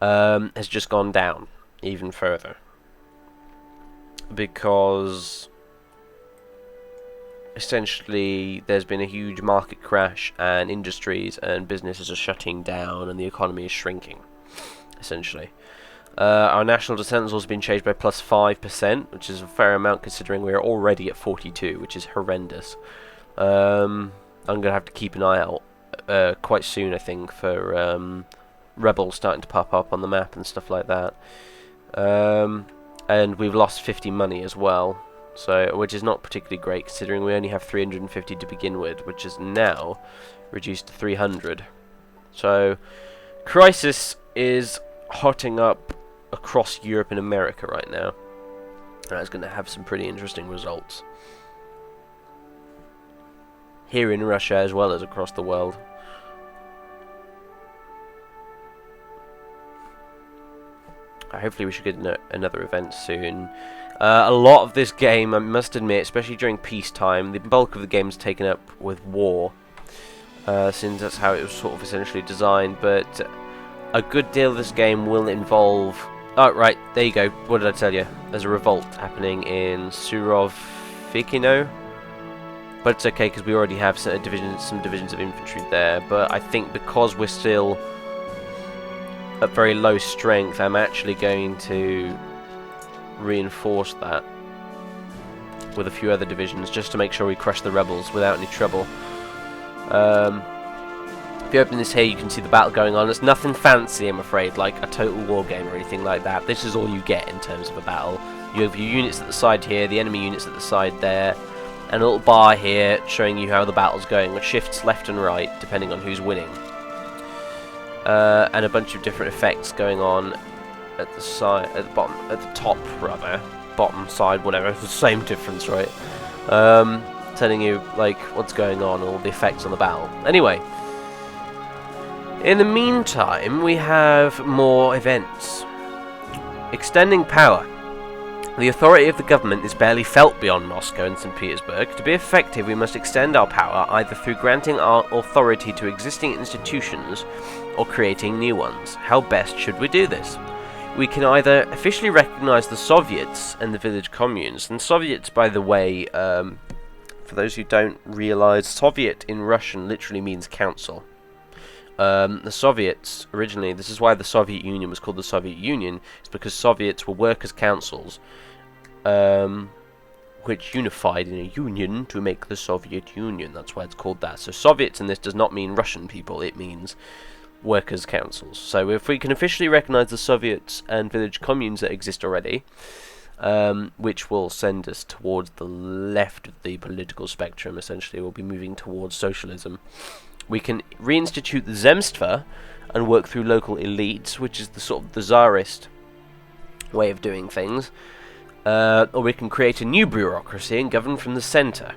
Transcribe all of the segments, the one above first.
has just gone down even further. Because essentially there's been a huge market crash and industries and businesses are shutting down and the economy is shrinking, essentially. Our national descent has also been changed by plus 5%, which is a fair amount considering we're already at 42, which is horrendous. I'm going to have to keep an eye out quite soon, I think, for rebels starting to pop up on the map and stuff like that. And we've lost 50 money as well, so which is not particularly great considering we only have 350 to begin with, which is now reduced to 300. So crisis is hotting up across Europe and America right now, and that's going to have some pretty interesting results here in Russia as well as across the world. Hopefully we should get another event soon. A lot of this game, I must admit, especially during peacetime, the bulk of the game is taken up with war, since that's how it was sort of essentially designed, but a good deal of this game will involve... Oh, right, there you go. What did I tell you? There's a revolt happening in Surovikino, but it's okay because we already have some divisions of infantry there, but I think because we're still at very low strength, I'm actually going to reinforce that with a few other divisions just to make sure we crush the rebels without any trouble. If you open this here, you can see the battle going on. It's nothing fancy, I'm afraid, like a total war game or anything like that. This is all you get in terms of a battle. You have your units at the side here, the enemy units at the side there, and a little bar here showing you how the battle's going, which shifts left and right depending on who's winning. And a bunch of different effects going on at the side, at the bottom, at the top rather, bottom side, whatever. It's the same difference, right? Telling you like what's going on, all the effects on the battle. Anyway, in the meantime, we have more events. Extending power. The authority of the government is barely felt beyond Moscow and St. Petersburg. To be effective, we must extend our power either through granting our authority to existing institutions or creating new ones. How best should we do this? We can either officially recognize the Soviets and the village communes. And Soviets, by the way, for those who don't realize, Soviet in Russian literally means council. The Soviets, originally, this is why the Soviet Union was called the Soviet Union, is because Soviets were workers' councils, which unified in a union to make the Soviet Union. That's why it's called that. So Soviets in this does not mean Russian people, it means workers' councils. So if we can officially recognize the Soviets and village communes that exist already, which will send us towards the left of the political spectrum, essentially, we'll be moving towards socialism. We can reinstitute the Zemstva and work through local elites, which is the sort of the czarist way of doing things. Or we can create a new bureaucracy and govern from the centre,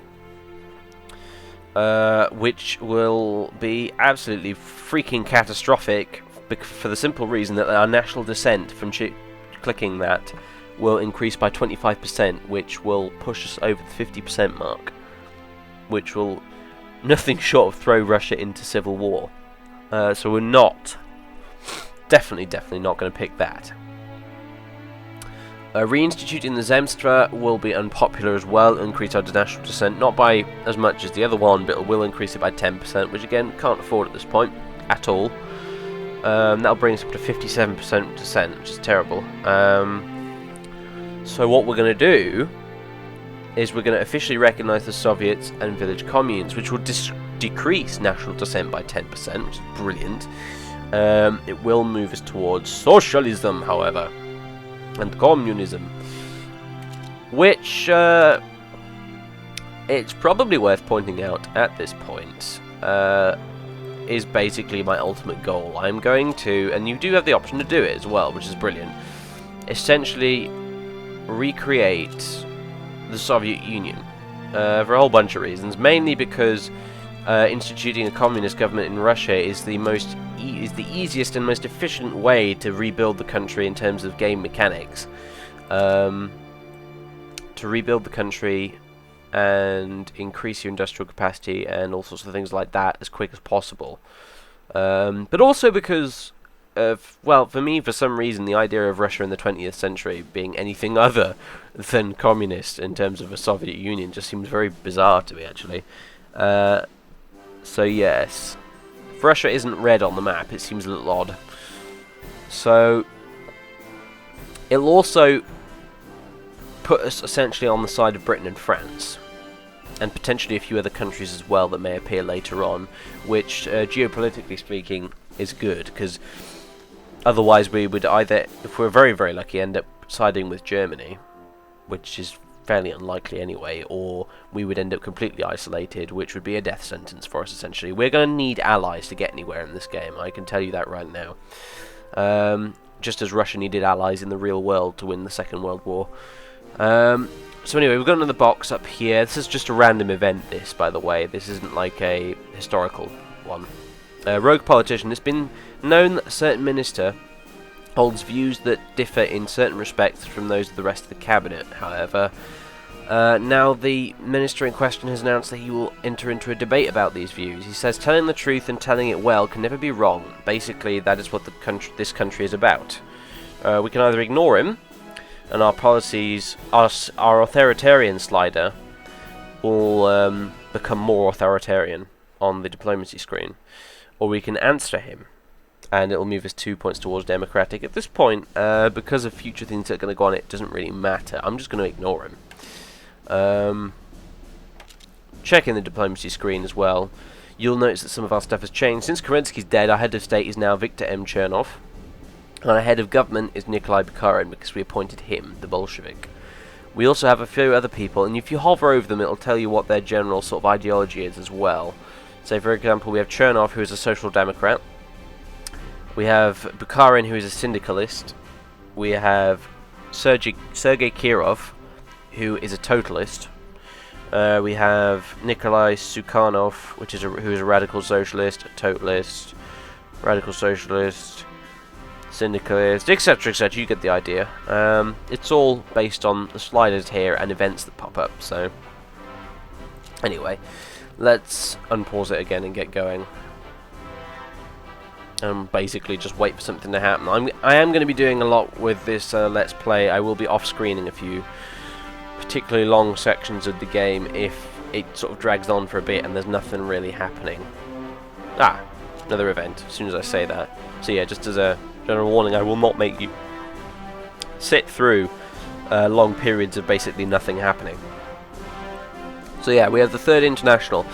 which will be absolutely freaking catastrophic for the simple reason that our national descent from clicking that will increase by 25%, which will push us over the 50% mark, which will nothing short of throw Russia into civil war. So we're not, definitely not going to pick that. Reinstituting the Zemstva will be unpopular as well, increase our national descent, not by as much as the other one, but it will increase it by 10%, which again, can't afford at this point, at all. That'll bring us up to 57% descent, which is terrible. So what we're going to do is we're going to officially recognise the Soviets and village communes, which will decrease national descent by 10%, which is brilliant. It will move us towards socialism, however, and communism, which it's probably worth pointing out at this point is basically my ultimate goal. I'm going to, and you do have the option to do it as well, which is brilliant, essentially recreate the Soviet Union for a whole bunch of reasons, mainly because instituting a communist government in Russia is the easiest and most efficient way to rebuild the country in terms of game mechanics. To rebuild the country and increase your industrial capacity and all sorts of things like that as quick as possible. But also because well, for me, for some reason, the idea of Russia in the 20th century being anything other than communist in terms of a Soviet Union just seems very bizarre to me, actually. So yes, if Russia isn't red on the map, it seems a little odd. So it'll also put us essentially on the side of Britain and France, and potentially a few other countries as well that may appear later on, which, geopolitically speaking, is good, because otherwise we would either, if we're very, very lucky, end up siding with Germany, which is fairly unlikely anyway, or we would end up completely isolated, which would be a death sentence for us, essentially. We're going to need allies to get anywhere in this game, I can tell you that right now. Just as Russia needed allies in the real world to win the Second World War. So anyway, we've got another box up here. This is just a random event, this, by the way. This isn't like a historical one. Rogue politician. It's been known that a certain minister holds views that differ in certain respects from those of the rest of the cabinet, however. Now the minister in question has announced that he will enter into a debate about these views. He says telling the truth and telling it well can never be wrong. Basically, that is what this country is about. We can either ignore him, and our policies, our authoritarian slider, will become more authoritarian on the diplomacy screen, or we can answer him, and it will move us 2 points towards democratic. At this point, because of future things that are going to go on, it doesn't really matter. I'm just going to ignore him. Checking the diplomacy screen as well, you'll notice that some of our stuff has changed. Since Kerensky's dead, our head of state is now Viktor M. Chernov, and our head of government is Nikolai Bukharin, because we appointed him, the Bolshevik. We also have a few other people, and if you hover over them, it'll tell you what their general sort of ideology is as well. So, for example, we have Chernov, who is a social democrat. We have Bukharin, who is a syndicalist. We have Sergei Kirov, who is a totalist. We have Nikolai Sukhanov, who is a radical socialist, a totalist, radical socialist, syndicalist, etc., etc. You get the idea. It's all based on the sliders here and events that pop up. So, anyway, let's unpause it again and get going. Basically, just wait for something to happen. I am going to be doing a lot with this Let's Play. I will be off-screening a few particularly long sections of the game if it sort of drags on for a bit and there's nothing really happening. Another event, as soon as I say that. So yeah, just as a general warning, I will not make you sit through long periods of basically nothing happening. So yeah, we have the Third International.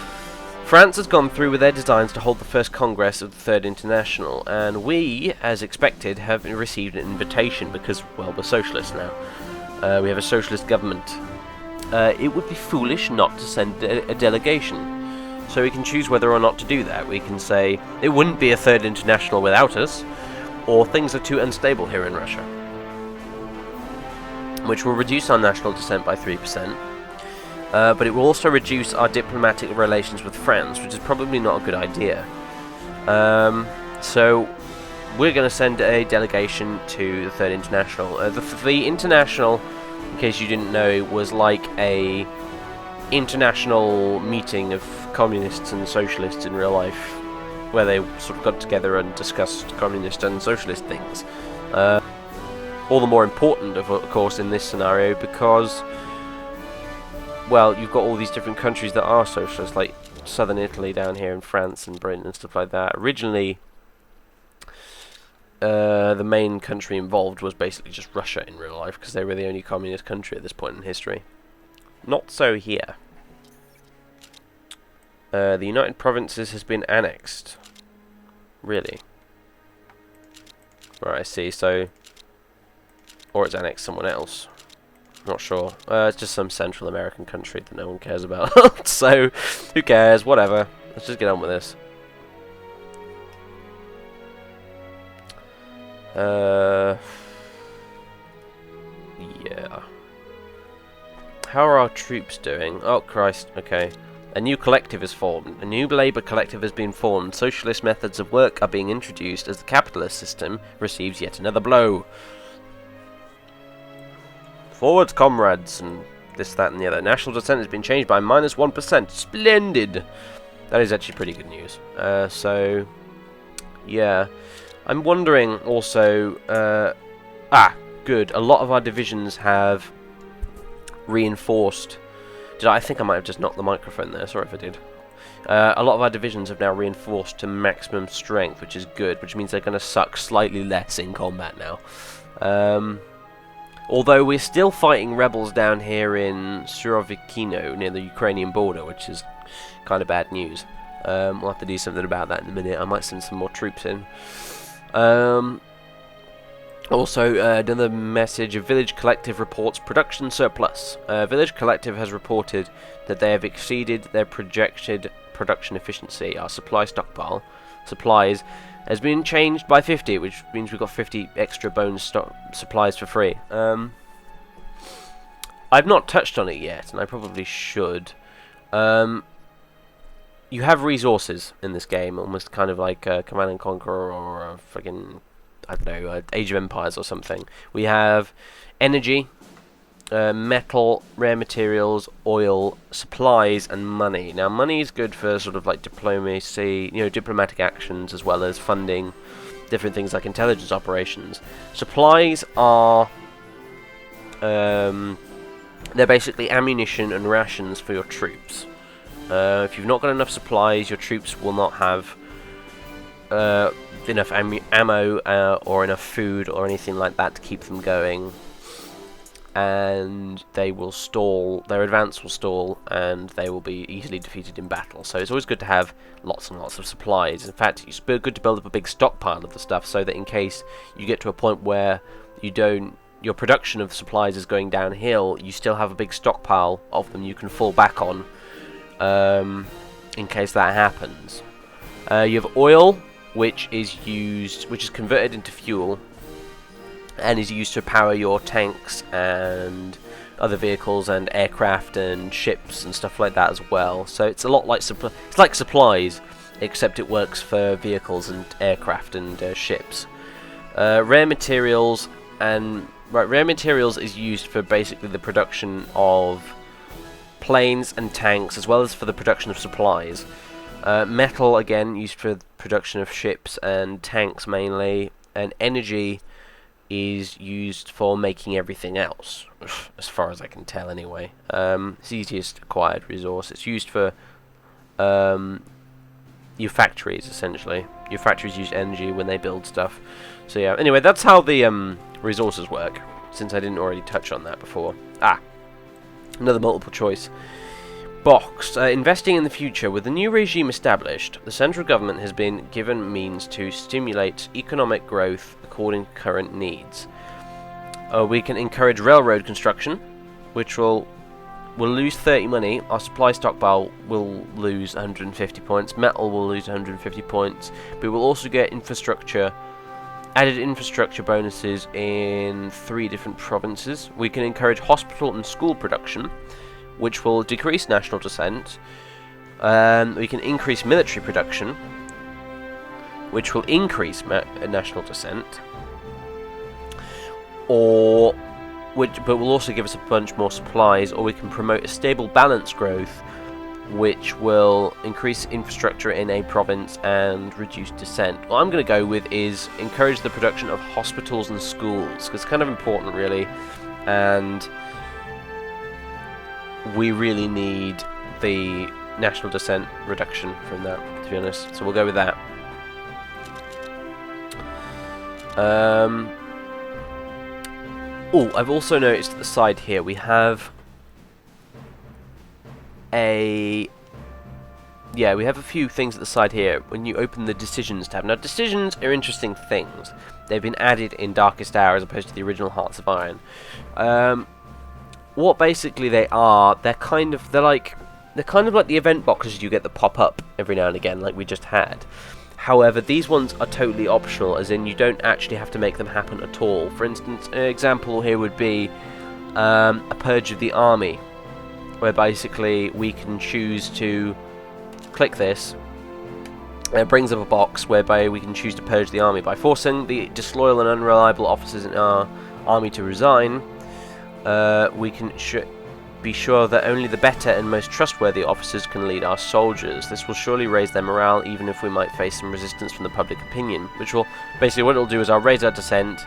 France has gone through with their designs to hold the first Congress of the Third International, and we, as expected, have received an invitation because, well, we're socialists now. We have a socialist government. It would be foolish not to send a delegation, so we can choose whether or not to do that. We can say, it wouldn't be a Third International without us, or things are too unstable here in Russia, which will reduce our national dissent by 3%. But it will also reduce our diplomatic relations with France, which is probably not a good idea. So we're going to send a delegation to the Third International. The International, in case you didn't know, was like a international meeting of communists and socialists in real life, where they sort of got together and discussed communist and socialist things. All the more important, of course, in this scenario, because, well, you've got all these different countries that are socialist, like southern Italy down here and France and Britain and stuff like that. Originally, the main country involved was basically just Russia in real life, because they were the only communist country at this point in history. Not so here. The United Provinces has been annexed. Really? Right, I see, so... Or it's annexed someone else. Not sure. It's just some Central American country that no one cares about. So, who cares? Whatever. Let's just get on with this. Yeah. How are our troops doing? Oh, Christ. Okay. A new collective is formed. A new labour collective has been formed. Socialist methods of work are being introduced as the capitalist system receives yet another blow. Forward, comrades, and this, that, and the other. National dissent has been changed by -1%. Splendid! That is actually pretty good news. So, yeah. I'm wondering also... good. A lot of our divisions have reinforced... I think I might have just knocked the microphone there. Sorry if I did. A lot of our divisions have now reinforced to maximum strength, which is good, which means they're going to suck slightly less in combat now. Although we're still fighting rebels down here in Surovikino, near the Ukrainian border, which is kind of bad news. We'll have to do something about that in a minute. I might send some more troops in. Also, another message, a Village Collective reports production surplus. Village Collective has reported that they have exceeded their projected production efficiency. Our supply stockpile, supplies, has been changed by 50, which means we've got 50 extra bonus supplies for free. I've not touched on it yet, and I probably should. You have resources in this game, almost kind of like Command and Conquer or a friggin', I don't know, Age of Empires or something. We have energy, metal, rare materials, oil, supplies, and money. Now, money is good for sort of like diplomacy, diplomatic actions, as well as funding different things like intelligence operations. Supplies are, they're basically ammunition and rations for your troops. If you've not got enough supplies, your troops will not have enough ammo or enough food or anything like that to keep them going, and they will stall, their advance will stall, and they will be easily defeated in battle. So it's always good to have lots and lots of supplies. In fact, it's good to build up a big stockpile of the stuff, so that in case you get to a point where your production of supplies is going downhill, you still have a big stockpile of them you can fall back on, in case that happens. You have oil, which is converted into fuel and is used to power your tanks and other vehicles and aircraft and ships and stuff like that as well. So it's a lot like it's like supplies, except it works for vehicles and aircraft and ships. Rare materials is used for basically the production of planes and tanks, as well as for the production of supplies. Metal, again, used for the production of ships and tanks mainly, and energy is used for making everything else, as far as I can tell anyway. It's the easiest acquired resource. It's used for your factories, essentially. Your factories use energy when they build stuff. So yeah, anyway, that's how the resources work, since I didn't already touch on that before. Another multiple choice. Box. Investing in the future. With the new regime established, the central government has been given means to stimulate economic growth according to current needs. We can encourage railroad construction, which will lose 30 money. Our supply stockpile will lose 150 points. Metal will lose 150 points. But we will also get added infrastructure bonuses in 3 different provinces. We can encourage hospital and school production, which will decrease national dissent. We can increase military production, which will increase national dissent, but will also give us a bunch more supplies. Or we can promote a stable balance growth, which will increase infrastructure in a province and reduce dissent. What I'm going to go with is encourage the production of hospitals and schools, because it's kind of important, really, and we really need the national dissent reduction from that, to be honest. So we'll go with that. I've also noticed at the side here we have we have a few things at the side here when you open the decisions tab. Now, decisions are interesting things. They've been added in Darkest Hour as opposed to the original Hearts of Iron. What basically they are, they're kind of like the event boxes you get that pop up every now and again, like we just had. However, these ones are totally optional, as in you don't actually have to make them happen at all. For instance, an example here would be a purge of the army, where basically we can choose to click this. It brings up a box whereby we can choose to purge the army by forcing the disloyal and unreliable officers in our army to resign. We can be sure that only the better and most trustworthy officers can lead our soldiers. This will surely raise their morale, even if we might face some resistance from the public opinion, which will, basically what it'll do is I'll raise our dissent,